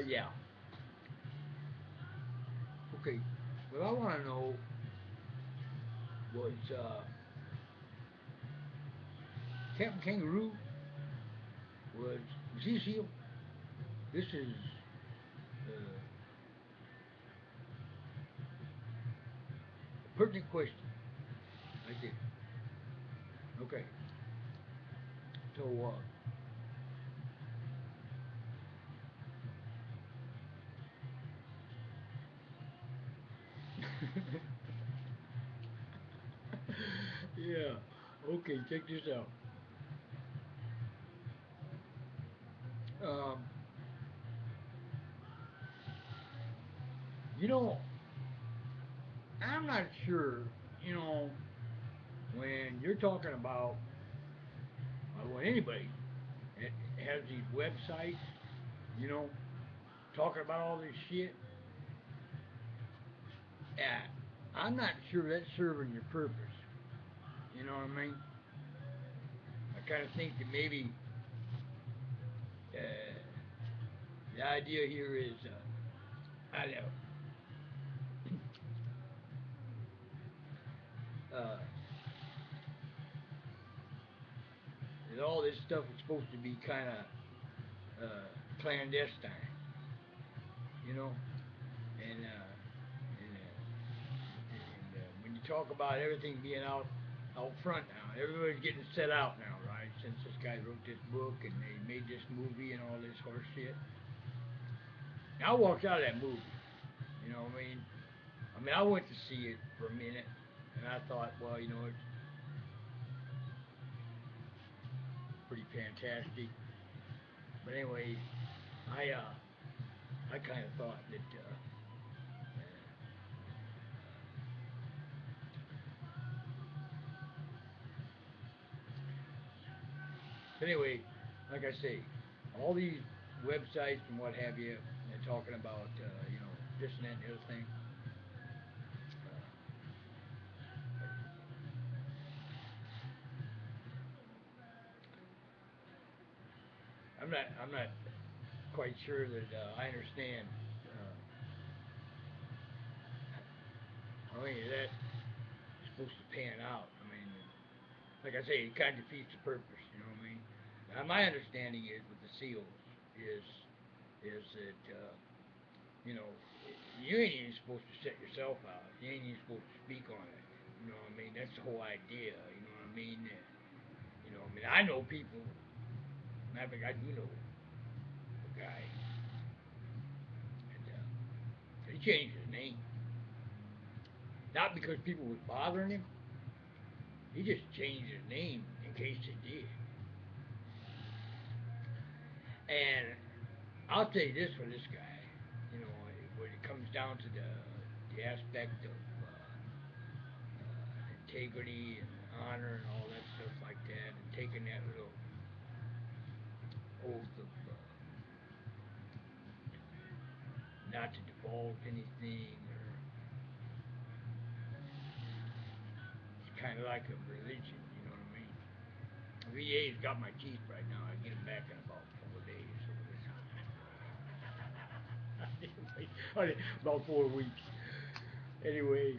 Yeah. Okay. What I want to know was Captain Kangaroo was he a SEAL? This is uh, a pertinent question. I think. Okay. So, yeah. Okay. Check this out. Um, you know, I'm not sure. You know, when you're talking about when anybody has these websites, you know, talking about all this shit, yeah, I'm not sure that's serving your purpose. You know what I mean? I kind of think that maybe uh, the idea here is, I don't know, that all this stuff is supposed to be kind of clandestine, you know? And, when you talk about everything being out front now, everybody's getting set out now, right? Since this guy wrote this book and they made this movie and all this horse shit. Now I walked out of that movie, you know what I mean? I went to see it for a minute, and I thought, well, you know, it's pretty fantastic. But anyway, I kind of thought that. But anyway, like I say, all these websites and what have you, they're talking about, you know, this and that and the other thing. I'm not quite sure that I understand how any of that is supposed to pan out. Like I say, it kind of defeats the purpose. You know what I mean? Now, my understanding is with the seals is is that you know you ain't even supposed to set yourself out. You ain't even supposed to speak on it. You know what I mean? That's the whole idea. You know what I mean? I know people. Matter of fact, I do know a guy, and he changed his name not because people was bothering him. He just changed his name in case they did. And I'll tell you this for this guy, you know, when it comes down to the aspect of integrity and honor and all that stuff like that, and taking that little oath of not to divulge anything, or it's kind of like a religion, you know what I mean? VA's got my teeth right now. I get them back in about 4 days. So about 4 weeks. Anyway,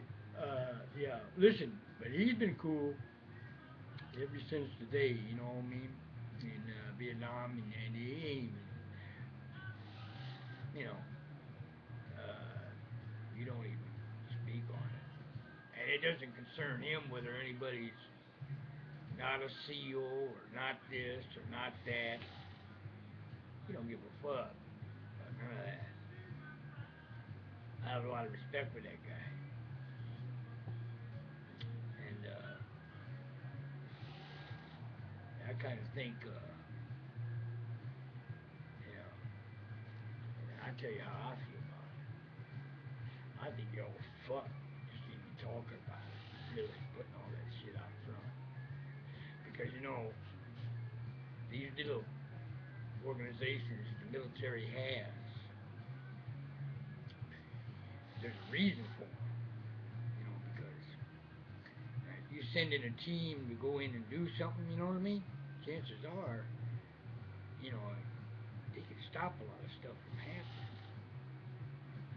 yeah. Listen, but he's been cool ever since the day, you know what I mean, in Vietnam, and he ain't even, you know, you don't even speak on it. And it doesn't concern him whether anybody's not a SEAL or not this or not that. He don't give a fuck about none of that. I have a lot of respect for that guy. And I kind of think, you know, I tell you how I feel about it. I think y'all fuck just even talking about it, really putting all that shit out front. Because, you know, these little organizations the military has, there's a reason for them, you know, because if you send in a team to go in and do something, you know what I mean? Chances are, you know, they could stop a lot of stuff from happening.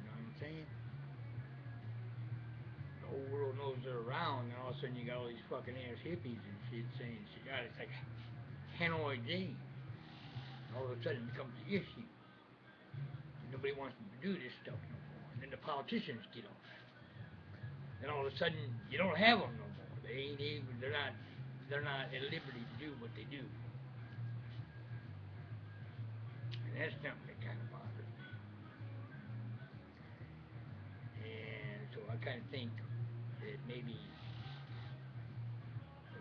You know what I'm saying? The whole world knows they're around, and all of a sudden you got all these fucking ass hippies and shit saying shit. God, it's like Hanoi Jane. All of a sudden it becomes an issue. Nobody wants to do this stuff no more. And then the politicians get on it. Then all of a sudden you don't have them no more. They ain't even. They're not at liberty to do what they do. And that's something that kind of bothers me. And so I kind of think that maybe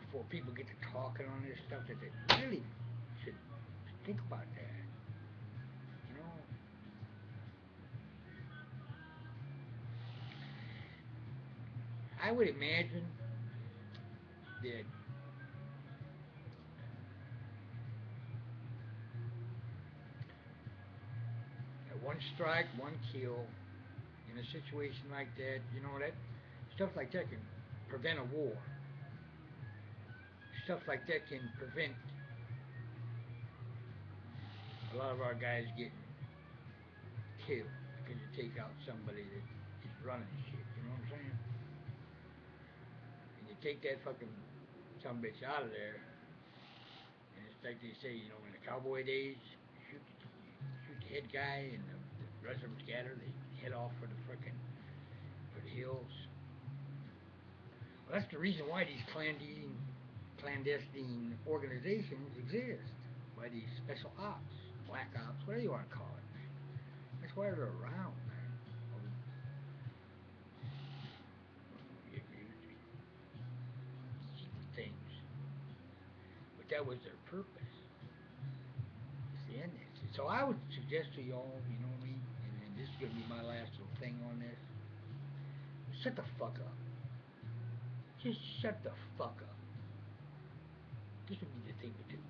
before people get to talking on this stuff, that they really should think about that. You know, I would imagine that one strike, one kill in a situation like that, you know, that stuff like that can prevent a war. Stuff like that can prevent a lot of our guys getting killed because you take out somebody that is running shit. You know what I'm saying? And you take that fucking some bitch out of there, and it's like they say, you know, in the cowboy days, shoot the head guy, and the rest of them scatter. They head off for the frickin' for the hills. Well, that's the reason why these clandestine organizations exist. Why these special ops, black ops, whatever you want to call it, man. That's why they're around, man. All the secret things. But that was their purpose. It's the end. So I would suggest to y'all, you know what I mean? And this is going to be my last little thing on this. Shut the fuck up. Just shut the fuck up. This would be the thing to do.